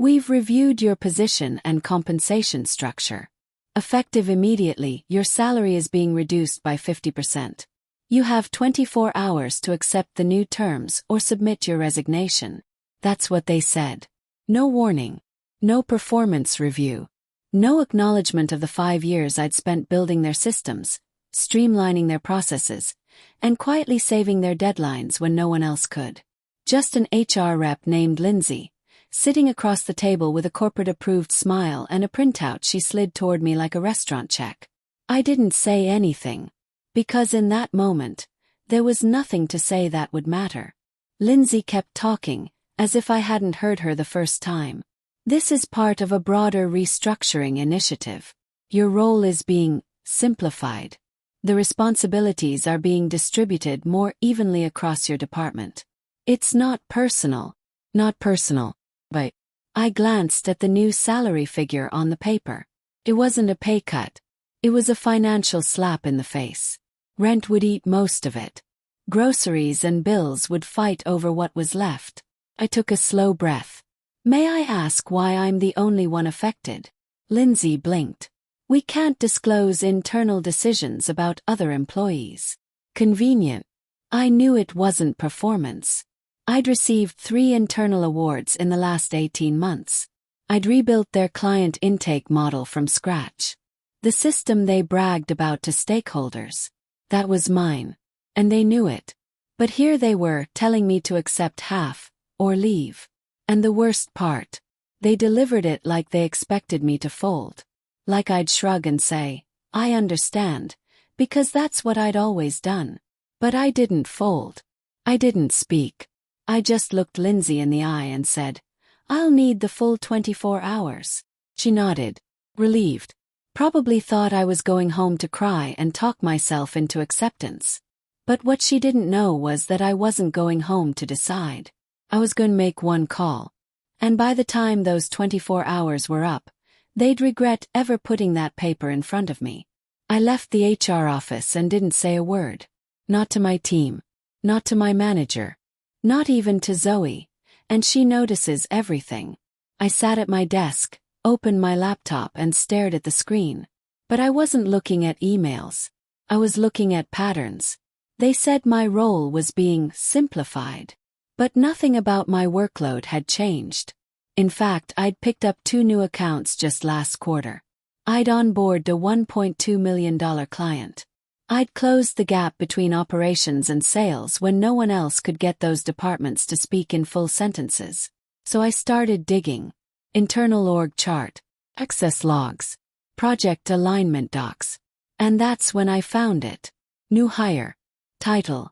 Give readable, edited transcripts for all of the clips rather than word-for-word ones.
We've reviewed your position and compensation structure. Effective immediately, your salary is being reduced by 50%. You have 24 hours to accept the new terms or submit your resignation. That's what they said. No warning. No performance review. No acknowledgement of the 5 years I'd spent building their systems, streamlining their processes, and quietly saving their deadlines when no one else could. Just an HR rep named Lindsay, sitting across the table with a corporate-approved smile and a printout she slid toward me like a restaurant check. I didn't say anything, because in that moment, there was nothing to say that would matter. Lindsay kept talking, as if I hadn't heard her the first time. This is part of a broader restructuring initiative. Your role is being simplified. The responsibilities are being distributed more evenly across your department. It's not personal. Not personal. But I glanced at the new salary figure on the paper. It wasn't a pay cut. It was a financial slap in the face. Rent would eat most of it. Groceries and bills would fight over what was left. I took a slow breath. May I ask why I'm the only one affected? Lindsay blinked. We can't disclose internal decisions about other employees. Convenient. I knew it wasn't performance. I'd received 3 internal awards in the last 18 months. I'd rebuilt their client intake model from scratch. The system they bragged about to stakeholders. That was mine. And they knew it. But here they were telling me to accept half, or leave. And the worst part, they delivered it like they expected me to fold. Like I'd shrug and say, I understand, because that's what I'd always done. But I didn't fold. I didn't speak. I just looked Lindsay in the eye and said, I'll need the full 24 hours. She nodded, relieved. Probably thought I was going home to cry and talk myself into acceptance. But what she didn't know was that I wasn't going home to decide. I was going to make one call. And by the time those 24 hours were up, they'd regret ever putting that paper in front of me. I left the HR office and didn't say a word. Not to my team. Not to my manager. Not even to Zoe. And she notices everything. I sat at my desk, opened my laptop and stared at the screen. But I wasn't looking at emails. I was looking at patterns. They said my role was being simplified. But nothing about my workload had changed. In fact, I'd picked up 2 new accounts just last quarter. I'd onboarded a $1.2 million client. I'd closed the gap between operations and sales when no one else could get those departments to speak in full sentences. So I started digging. Internal org chart, access logs, project alignment docs. And that's when I found it. New hire. Title: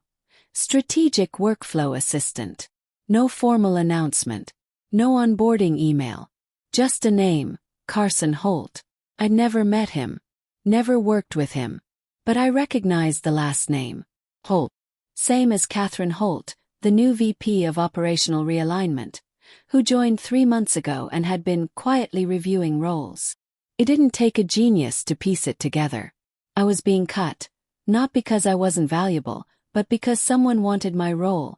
Strategic Workflow Assistant. No formal announcement. No onboarding email. Just a name, Carson Holt. I'd never met him. Never worked with him. But I recognized the last name. Holt. Same as Catherine Holt, the new VP of Operational Realignment, who joined 3 months ago and had been quietly reviewing roles. It didn't take a genius to piece it together. I was being cut, not because I wasn't valuable, but because someone wanted my role.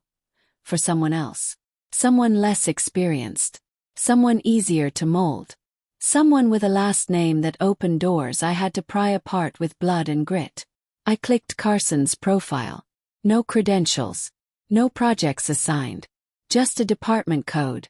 For someone else. Someone less experienced. Someone easier to mold. Someone with a last name that opened doors I had to pry apart with blood and grit. I clicked Carson's profile. No credentials. No projects assigned. Just a department code.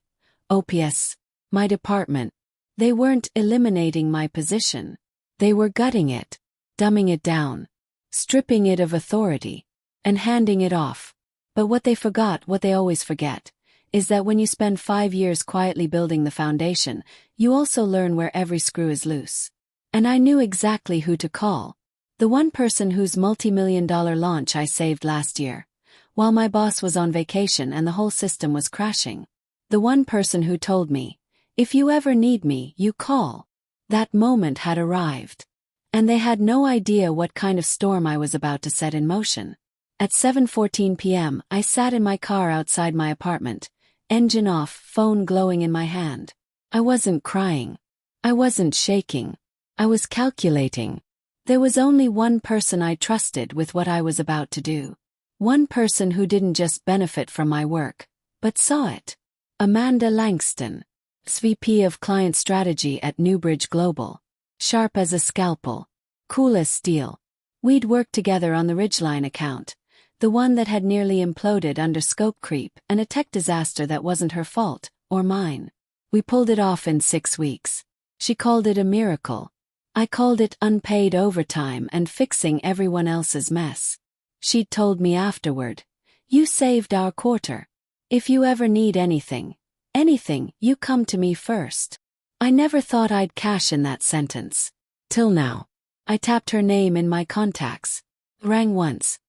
OPS. My department. They weren't eliminating my position. They were gutting it. Dumbing it down. Stripping it of authority. And handing it off. But what they forgot, what they always forget, is that when you spend 5 years quietly building the foundation, you also learn where every screw is loose. And I knew exactly who to call. The one person whose multi-million-dollar launch I saved last year, while my boss was on vacation and the whole system was crashing. The one person who told me, if you ever need me, you call. That moment had arrived. And they had no idea what kind of storm I was about to set in motion. At 7:14 p.m., I sat in my car outside my apartment, engine off, phone glowing in my hand. I wasn't crying. I wasn't shaking. I was calculating. There was only one person I trusted with what I was about to do. One person who didn't just benefit from my work, but saw it. Amanda Langston. SVP of Client Strategy at Newbridge Global. Sharp as a scalpel. Cool as steel. We'd worked together on the Ridgeline account, the one that had nearly imploded under scope creep and a tech disaster that wasn't her fault, or mine. We pulled it off in 6 weeks. She called it a miracle. I called it unpaid overtime and fixing everyone else's mess. She'd told me afterward, "You saved our quarter. If you ever need anything, you come to me first." I never thought I'd cash in that sentence. Till now. I tapped her name in my contacts. Rang once.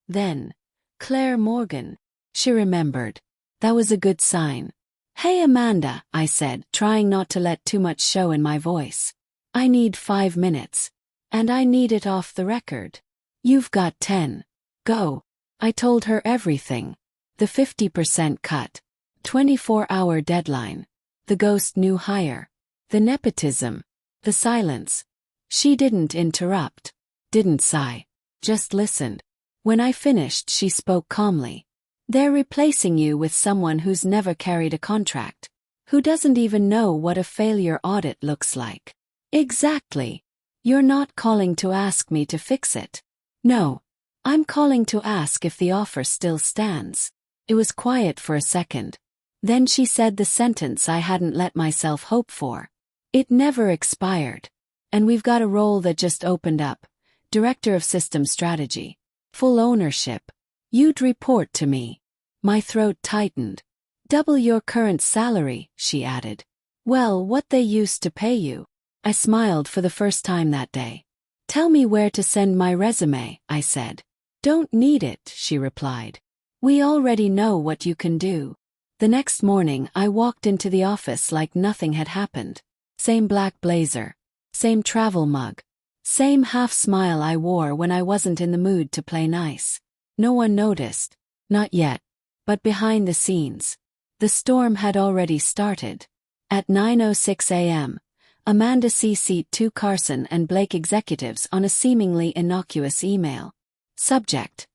Then. Claire Morgan. She remembered. That was a good sign. "Hey Amanda," I said, trying not to let too much show in my voice. "I need 5 minutes. And I need it off the record." "You've got 10. Go." I told her everything. The 50% cut. 24-hour deadline. The ghost new hire. The nepotism. The silence. She didn't interrupt. Didn't sigh. Just listened. When I finished, she spoke calmly. "They're replacing you with someone who's never carried a contract. Who doesn't even know what a failure audit looks like." "Exactly. You're not calling to ask me to fix it." "No. I'm calling to ask if the offer still stands." It was quiet for a second. Then she said the sentence I hadn't let myself hope for. "It never expired. And we've got a role that just opened up. Director of System Strategy. Full ownership. You'd report to me." My throat tightened. "Double your current salary," she added. "Well, what they used to pay you." I smiled for the first time that day. "Tell me where to send my resume," I said. "Don't need it," she replied. "We already know what you can do." The next morning I walked into the office like nothing had happened. Same black blazer. Same travel mug. Same half-smile I wore when I wasn't in the mood to play nice. No one noticed. Not yet. But behind the scenes. The storm had already started. At 9:06 a.m., Amanda CC'd 2 Carson and Blake executives on a seemingly innocuous email. Subject: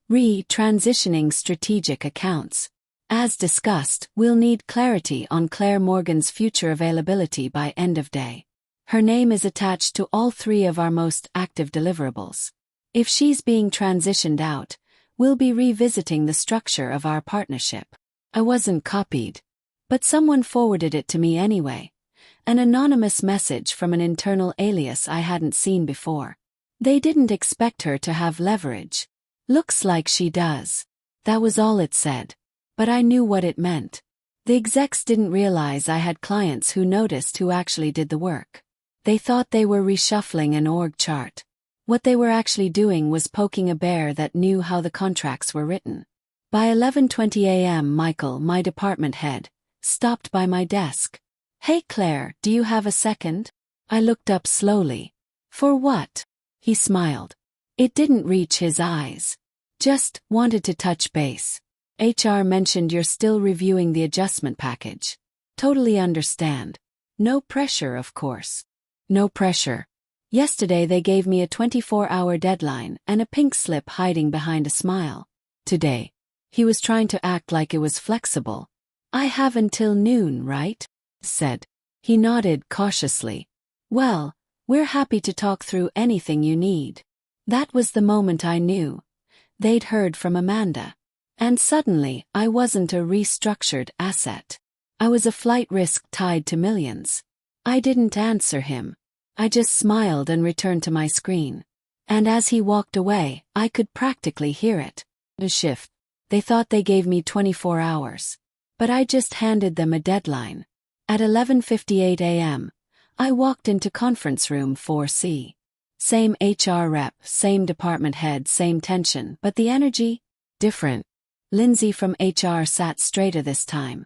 Transitioning strategic accounts. As discussed, we'll need clarity on Claire Morgan's future availability by end of day. Her name is attached to all 3 of our most active deliverables. If she's being transitioned out, we'll be revisiting the structure of our partnership. I wasn't copied. But someone forwarded it to me anyway. An anonymous message from an internal alias I hadn't seen before. They didn't expect her to have leverage. Looks like she does. That was all it said. But I knew what it meant. The execs didn't realize I had clients who noticed who actually did the work. They thought they were reshuffling an org chart. What they were actually doing was poking a bear that knew how the contracts were written. By 11:20 a.m. Michael, my department head, stopped by my desk. "Hey Claire, do you have a second?" I looked up slowly. "For what?" He smiled. It didn't reach his eyes. "Just wanted to touch base. HR mentioned you're still reviewing the adjustment package. Totally understand. No pressure, of course." "No pressure." Yesterday they gave me a 24-hour deadline and a pink slip hiding behind a smile. Today. He was trying to act like it was flexible. "I have until noon, right?" said. He nodded cautiously. "Well, we're happy to talk through anything you need." That was the moment I knew. They'd heard from Amanda. And suddenly, I wasn't a restructured asset. I was a flight risk tied to millions. I didn't answer him. I just smiled and returned to my screen. And as he walked away, I could practically hear it. A shift. They thought they gave me 24 hours. But I just handed them a deadline. At 11:58 a.m., I walked into conference room 4C. Same HR rep, same department head, same tension, but the energy? Different. Lindsay from HR sat straighter this time.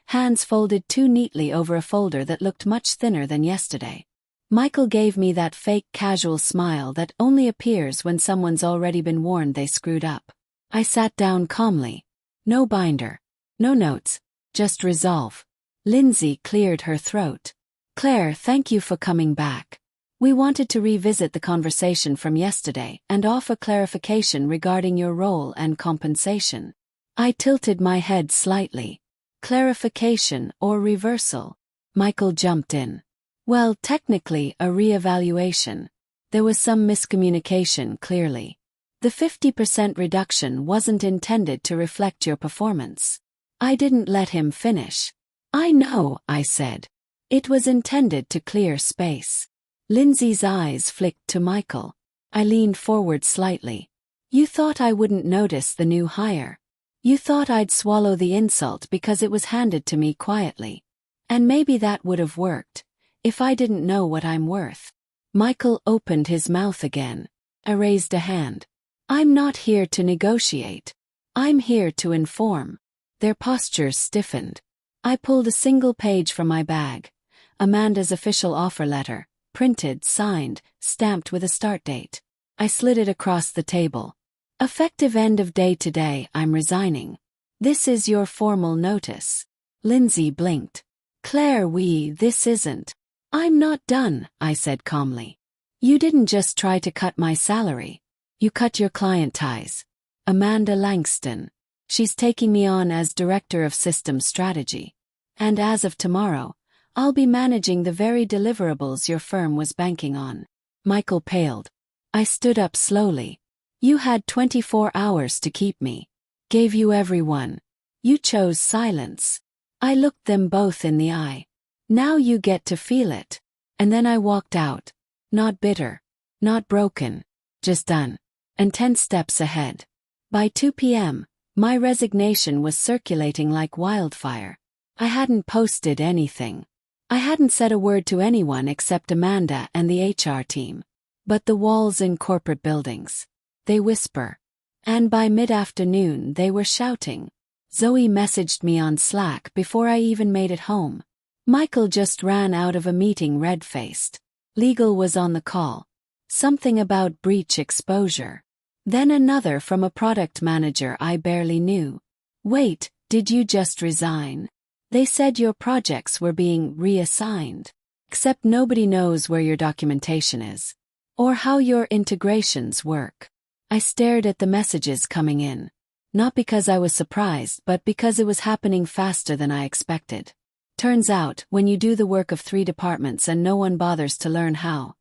Hands folded too neatly over a folder that looked much thinner than yesterday. Michael gave me that fake casual smile that only appears when someone's already been warned they screwed up. I sat down calmly. No binder. No notes. Just resolve. Lindsay cleared her throat. "Claire, thank you for coming back. We wanted to revisit the conversation from yesterday and offer clarification regarding your role and compensation." I tilted my head slightly. Clarification or reversal? Michael jumped in. Well, technically, a re-evaluation. There was some miscommunication, clearly. The 50% reduction wasn't intended to reflect your performance. I didn't let him finish. I know, I said. It was intended to clear space. Lindsay's eyes flicked to Michael. I leaned forward slightly. You thought I wouldn't notice the new hire. You thought I'd swallow the insult because it was handed to me quietly. And maybe that would have worked, if I didn't know what I'm worth. Michael opened his mouth again. I raised a hand. I'm not here to negotiate. I'm here to inform. Their postures stiffened. I pulled a single page from my bag. Amanda's official offer letter, printed, signed, stamped with a start date. I slid it across the table. Effective end of day today, I'm resigning. This is your formal notice. Lindsay blinked. Claire, this isn't. I'm not done, I said calmly. You didn't just try to cut my salary. You cut your client ties. Amanda Langston. She's taking me on as Director of Systems Strategy. And as of tomorrow, I'll be managing the very deliverables your firm was banking on. Michael paled. I stood up slowly. You had 24 hours to keep me. Gave you every one. You chose silence. I looked them both in the eye. Now you get to feel it. And then I walked out. Not bitter. Not broken. Just done. And 10 steps ahead. By 2 p.m., my resignation was circulating like wildfire. I hadn't posted anything. I hadn't said a word to anyone except Amanda and the HR team. But the walls in corporate buildings. They whisper. And by mid-afternoon they were shouting. Zoe messaged me on Slack before I even made it home. Michael just ran out of a meeting red-faced. Legal was on the call. Something about breach exposure. Then another from a product manager I barely knew. Wait, did you just resign? They said your projects were being reassigned. Except nobody knows where your documentation is. Or how your integrations work. I stared at the messages coming in. Not because I was surprised, but because it was happening faster than I expected. Turns out, when you do the work of 3 departments and no one bothers to learn how,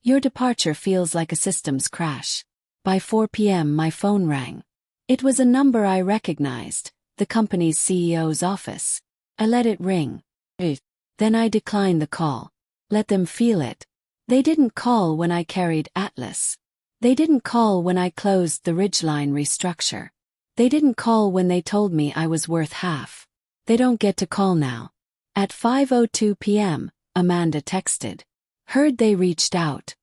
your departure feels like a systems crash. By 4 p.m. my phone rang. It was a number I recognized, the company's CEO's office. I let it ring. Then I declined the call. Let them feel it. They didn't call when I carried Atlas. They didn't call when I closed the Ridgeline restructure. They didn't call when they told me I was worth half. They don't get to call now. At 5:02 p.m., Amanda texted. Heard they reached out.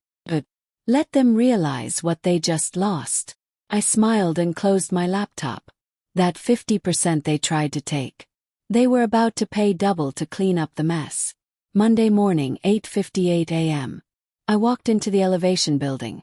Let them realize what they just lost. I smiled and closed my laptop. That 50% they tried to take. They were about to pay double to clean up the mess. Monday morning, 8:58 a.m. I walked into the Elevation building.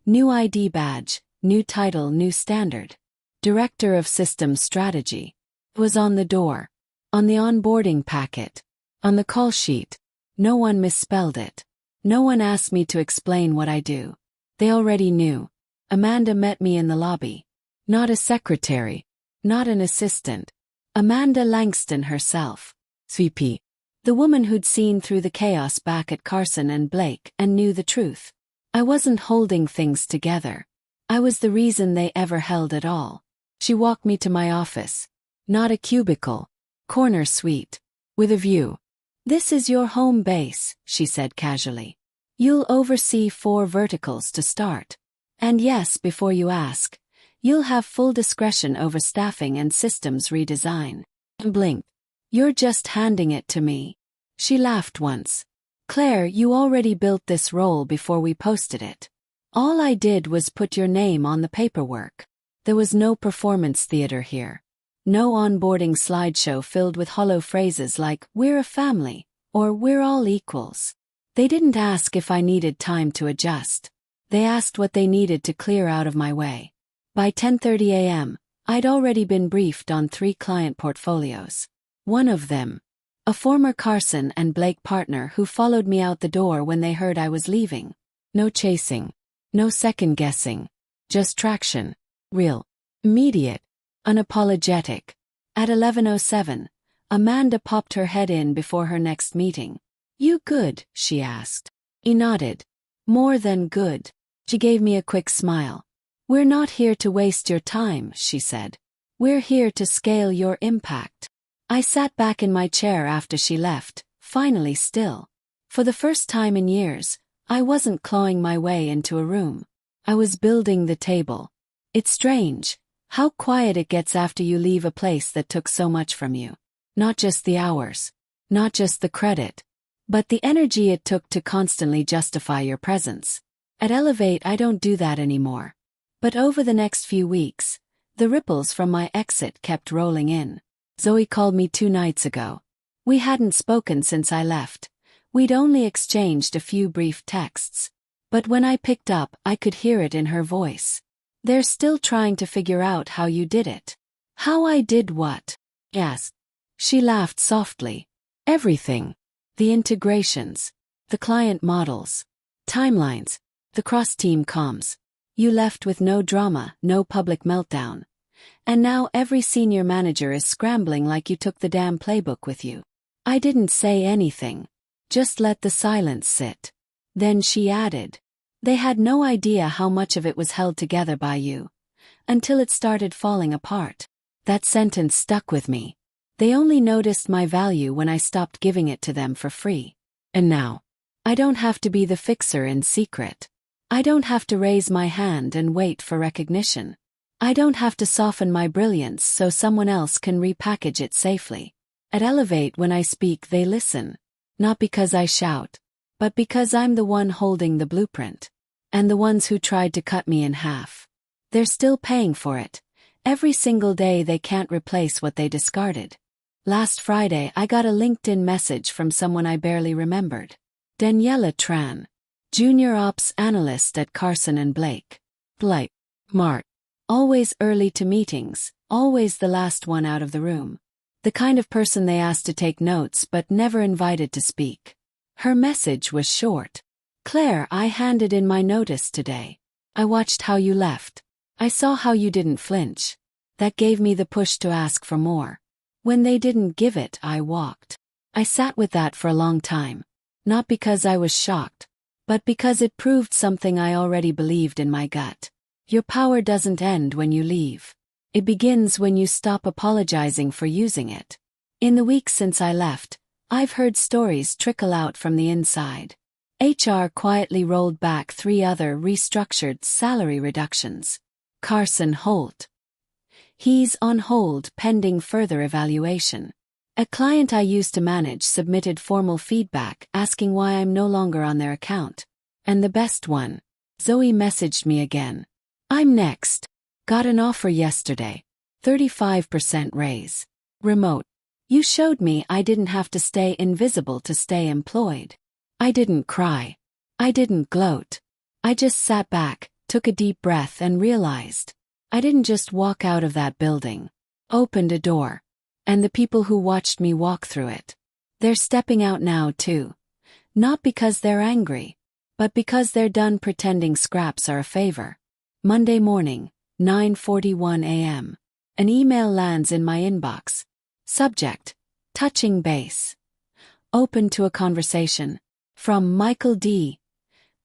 New ID badge, new title, new standard. Director of Systems Strategy. Was on the door. On the onboarding packet. On the call sheet. No one misspelled it. No one asked me to explain what I do. They already knew. Amanda met me in the lobby. Not a secretary. Not an assistant. Amanda Langston herself. VP. The woman who'd seen through the chaos back at Carson and Blake and knew the truth. I wasn't holding things together. I was the reason they ever held at all. She walked me to my office. Not a cubicle. Corner suite. With a view. This is your home base, she said casually. You'll oversee 4 verticals to start. And yes, before you ask, you'll have full discretion over staffing and systems redesign. Blinked. You're just handing it to me. She laughed once. Claire, you already built this role before we posted it. All I did was put your name on the paperwork. There was no performance theater here. No onboarding slideshow filled with hollow phrases like, we're a family, or we're all equals. They didn't ask if I needed time to adjust. They asked what they needed to clear out of my way. By 10:30 a.m., I'd already been briefed on 3 client portfolios. One of them, a former Carson and Blake partner who followed me out the door when they heard I was leaving. No chasing. No second guessing. Just traction. Real. Immediate. Unapologetic. At 11:07, Amanda popped her head in before her next meeting. You good? She asked. He nodded. More than good. She gave me a quick smile. We're not here to waste your time, she said. We're here to scale your impact. I sat back in my chair after she left, finally still. For the first time in years, I wasn't clawing my way into a room. I was building the table. It's strange how quiet it gets after you leave a place that took so much from you. Not just the hours, not just the credit, but the energy it took to constantly justify your presence. At Elevate, I don't do that anymore. But over the next few weeks, the ripples from my exit kept rolling in. Zoe called me 2 nights ago. We hadn't spoken since I left. We'd only exchanged a few brief texts. But when I picked up, I could hear it in her voice. They're still trying to figure out how you did it. How I did what? Yes. She laughed softly. Everything. The integrations. The client models. Timelines. The cross-team comms. You left with no drama, no public meltdown. And now every senior manager is scrambling like you took the damn playbook with you. I didn't say anything. Just let the silence sit. Then she added. They had no idea how much of it was held together by you. Until it started falling apart. That sentence stuck with me. They only noticed my value when I stopped giving it to them for free. And now, I don't have to be the fixer in secret. I don't have to raise my hand and wait for recognition. I don't have to soften my brilliance so someone else can repackage it safely. At Elevate, when I speak, they listen. Not because I shout, but because I'm the one holding the blueprint. And the ones who tried to cut me in half. They're still paying for it. Every single day they can't replace what they discarded. Last Friday I got a LinkedIn message from someone I barely remembered. Daniela Tran. Junior Ops Analyst at Carson & Blake. Blake. Mart. Always early to meetings, always the last one out of the room. The kind of person they asked to take notes but never invited to speak. Her message was short. Claire, I handed in my notice today. I watched how you left. I saw how you didn't flinch. That gave me the push to ask for more. When they didn't give it, I walked. I sat with that for a long time. Not because I was shocked, but because it proved something I already believed in my gut. Your power doesn't end when you leave. It begins when you stop apologizing for using it. In the weeks since I left, I've heard stories trickle out from the inside. HR quietly rolled back 3 other restructured salary reductions. Carson Holt. He's on hold pending further evaluation. A client I used to manage submitted formal feedback asking why I'm no longer on their account. And the best one. Zoe messaged me again. I'm next. Got an offer yesterday. 35% raise. Remote. You showed me I didn't have to stay invisible to stay employed. I didn't cry. I didn't gloat. I just sat back, took a deep breath and realized. I didn't just walk out of that building. Opened a door. And the people who watched me walk through it. They're stepping out now too. Not because they're angry, but because they're done pretending scraps are a favor. Monday morning, 9:41 a.m. An email lands in my inbox. Subject: touching base. Open to a conversation. From Michael D.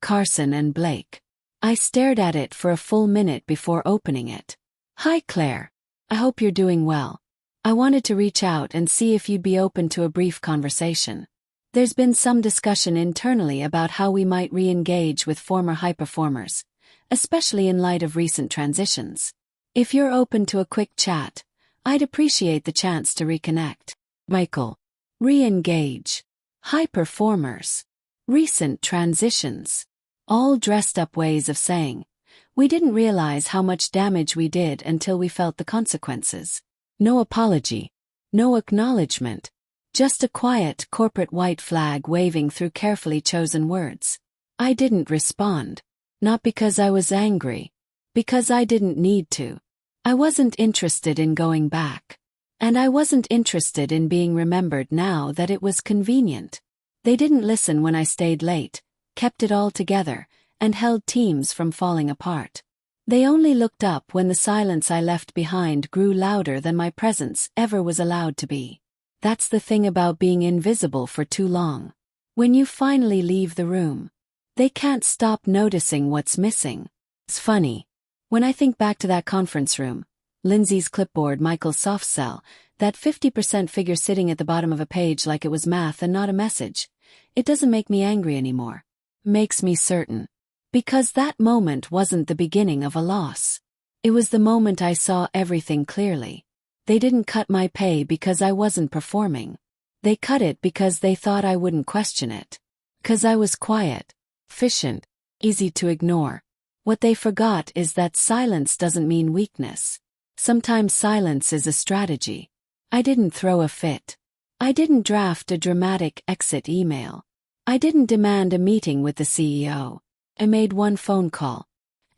Carson & Blake. I stared at it for a full minute before opening it. Hi Claire. I hope you're doing well. I wanted to reach out and see if you'd be open to a brief conversation. There's been some discussion internally about how we might re-engage with former high performers, especially in light of recent transitions. If you're open to a quick chat, I'd appreciate the chance to reconnect. Michael. Re-engage. High performers. Recent transitions. All dressed up ways of saying, we didn't realize how much damage we did until we felt the consequences. No apology. No acknowledgement. Just a quiet corporate white flag waving through carefully chosen words. I didn't respond. Not because I was angry. Because I didn't need to. I wasn't interested in going back. And I wasn't interested in being remembered now that it was convenient. They didn't listen when I stayed late, kept it all together, and held teams from falling apart. They only looked up when the silence I left behind grew louder than my presence ever was allowed to be. That's the thing about being invisible for too long. When you finally leave the room, they can't stop noticing what's missing. It's funny. When I think back to that conference room, Lindsay's clipboard, Michael's soft sell, that 50% figure sitting at the bottom of a page like it was math and not a message, it doesn't make me angry anymore. Makes me certain. Because that moment wasn't the beginning of a loss. It was the moment I saw everything clearly. They didn't cut my pay because I wasn't performing. They cut it because they thought I wouldn't question it. 'Cause I was quiet, efficient, easy to ignore. What they forgot is that silence doesn't mean weakness. Sometimes silence is a strategy. I didn't throw a fit. I didn't draft a dramatic exit email. I didn't demand a meeting with the CEO. I made one phone call.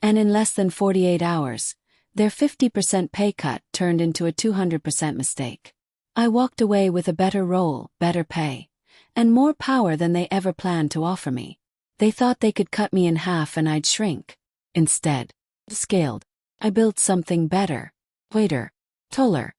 And in less than 48 hours, their 50% pay cut turned into a 200% mistake. I walked away with a better role, better pay, and more power than they ever planned to offer me. They thought they could cut me in half and I'd shrink. Instead, scaled. I built something better. Waiter. Taller.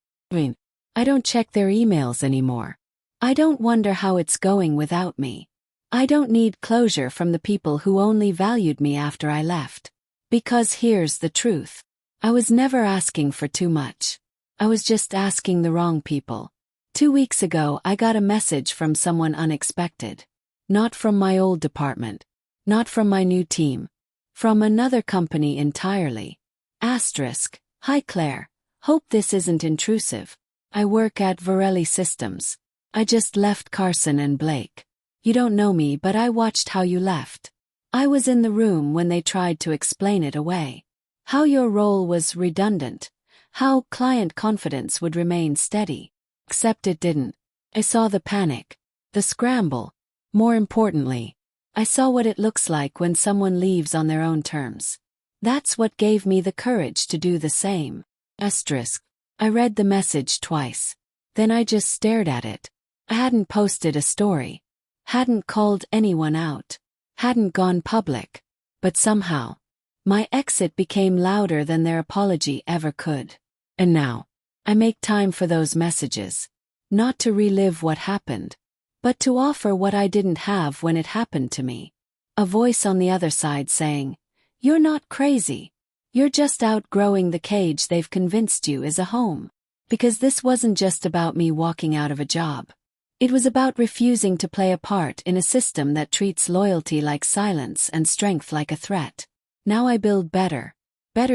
I don't check their emails anymore. I don't wonder how it's going without me. I don't need closure from the people who only valued me after I left. Because here's the truth. I was never asking for too much. I was just asking the wrong people. 2 weeks ago I got a message from someone unexpected. Not from my old department. Not from my new team. From another company entirely. Asterisk. Hi Claire. Hope this isn't intrusive. I work at Varelli Systems. I just left Carson and Blake. You don't know me, but I watched how you left. I was in the room when they tried to explain it away. How your role was redundant. How client confidence would remain steady. Except it didn't. I saw the panic. The scramble. More importantly, I saw what it looks like when someone leaves on their own terms. That's what gave me the courage to do the same. Asterisk. I read the message twice. Then I just stared at it. I hadn't posted a story. Hadn't called anyone out. Hadn't gone public. But somehow, my exit became louder than their apology ever could. And now, I make time for those messages. Not to relive what happened, but to offer what I didn't have when it happened to me. A voice on the other side saying, "You're not crazy. You're just outgrowing the cage they've convinced you is a home." Because this wasn't just about me walking out of a job. It was about refusing to play a part in a system that treats loyalty like silence and strength like a threat. Now I build better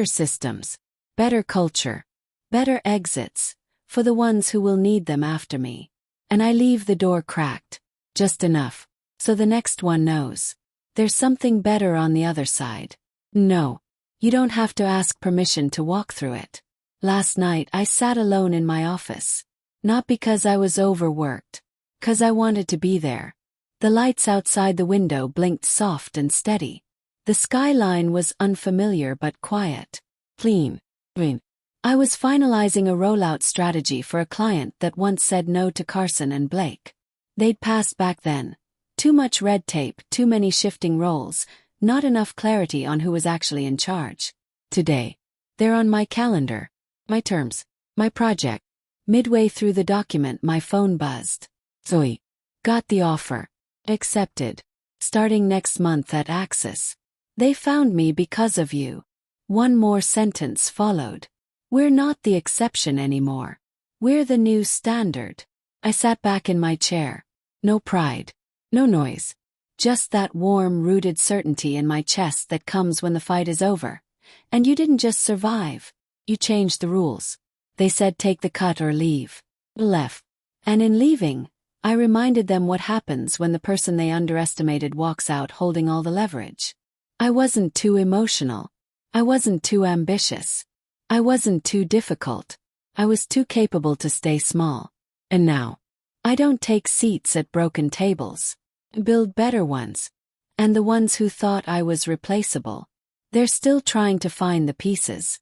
systems, better culture, better exits, for the ones who will need them after me. And I leave the door cracked, just enough, so the next one knows. There's something better on the other side. No. You don't have to ask permission to walk through it. Last night I sat alone in my office. Not because I was overworked. 'Cause I wanted to be there. The lights outside the window blinked soft and steady. The skyline was unfamiliar but quiet. Clean. I was finalizing a rollout strategy for a client that once said no to Carson and Blake. They'd passed back then. Too much red tape, too many shifting roles. Not enough clarity on who was actually in charge. Today, they're on my calendar. My terms. My project. Midway through the document my phone buzzed. Zoe. Got the offer. Accepted. Starting next month at Axis. They found me because of you. One more sentence followed. We're not the exception anymore. We're the new standard. I sat back in my chair. No pride. No noise. Just that warm-rooted certainty in my chest that comes when the fight is over. And you didn't just survive. You changed the rules. They said take the cut or leave. Left. And in leaving, I reminded them what happens when the person they underestimated walks out holding all the leverage. I wasn't too emotional. I wasn't too ambitious. I wasn't too difficult. I was too capable to stay small. And now, I don't take seats at broken tables. Build better ones. And the ones who thought I was replaceable, they're still trying to find the pieces.